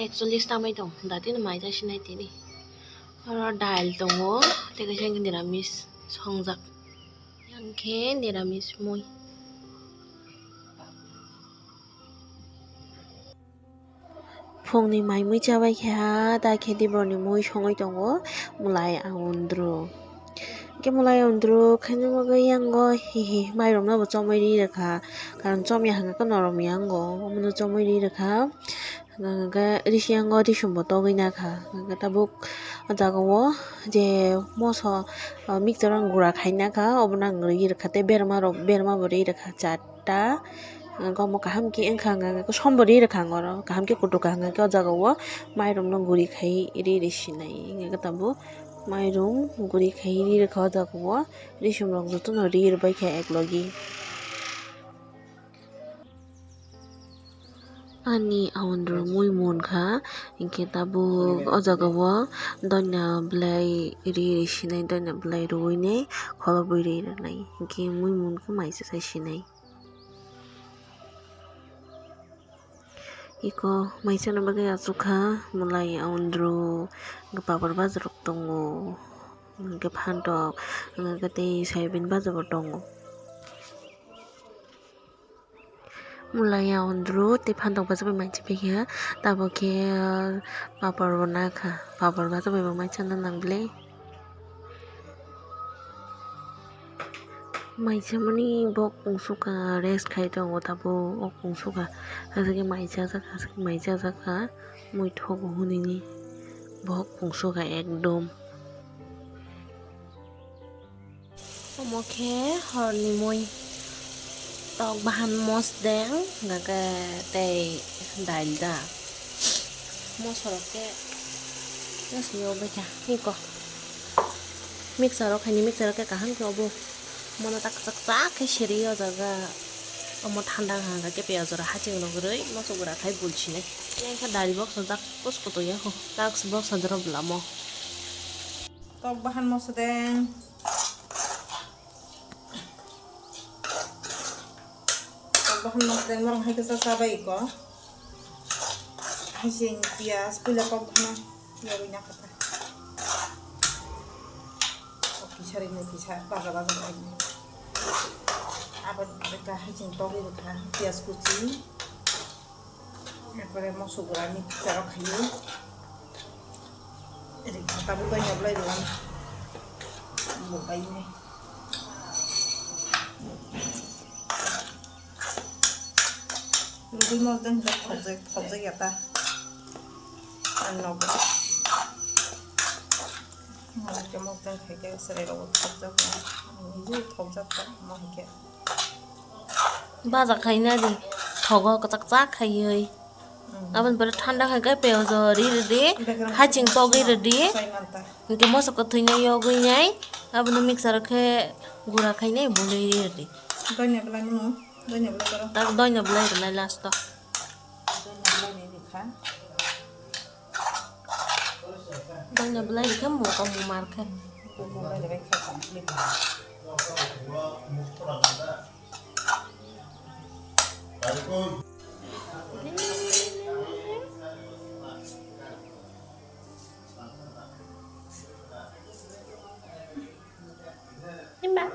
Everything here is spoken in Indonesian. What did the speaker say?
41 tamai dong. Dati na mai jasi nai tini. Aro dail tongo. Teka siya yung niramis songjak. Yang ke niramis moi. Phongni mai mui chabai kha da khedi broni mui songoi tongo mulai ayoundru. Ke mulai ayoundru khani moga yango hihi mai romna bo chomai ri rakha karon chomya hanga ka norom yango omono chomai ri rakha ga risi yango risumbo togoi na kha ga tabuk jagao je moso mixer ang gura khaina kha obona ngri rakha te berma bo ri rakha chatta gomo kaham ki engkha ko sombori rakha ngoro kaham ki kutu kaham ki jagao mairum no guri khai ri risi nai ga tabu mairum guri khai ri rakha jagao risum rok joto no ri bai kha eklogi ani ayoundru mui mon kha inke tabu o jagao doina blai ri sinai doina blai rui nei kholobui ri nai inke mui mon ko maisa sai sinai iko maisa na bagai atsukha mulai ayoundru gapapar bazarok tongo ke phantok gate saibin bazabo tongo mulai ayoundru te phantok bazabai maisi pekha tabo ke papar bona kha papar bazabai bo maisa na nangle maisa mani bok thoksukha rest khai tongo tabo ok thoksukha asake maisa jaka mui thobo hunini bok thoksukha ekdom omoke horni mui tok bahan mosdeng gaga tei dail da mosoroke yasio beka niko mixer ke kaham ke obo mono tak sak ke shiri o jaga omo thanda hanga ke peyajora haching no groi mosogura khai bulchine yang ka dari box jak kosko ya ho tax box sadro blamo tok bahan mosdeng bahan mosdeng marang hai kesa sabai ko hajing pias pula tok bahan ya banyak kata oke sering bisa bazar lagi apa kita hajing tok itu kan pias kucing এরপরে মশলা মিক্সার খাইয়ে এদিকে খাতা বুকাই নবলাই দিলাম বুকাই নেই রুই মসদং থবজে গেতা আর নব মাকে মসদং খাইতে সেরে রব থবজা নিজে থবজা মহিকে baza khaina di thogo ko chak khaioi aban bar thanda khai ga peojo ri de haching togi de ke moso ko thuina yogui nai aban mixer khe gura khainai boloi ri de doina bla nu doina bla karo tak doina blai na last to doina bla ni dikha doina blai ke mo ko mo mar khe mo bla de kha complete Nimba.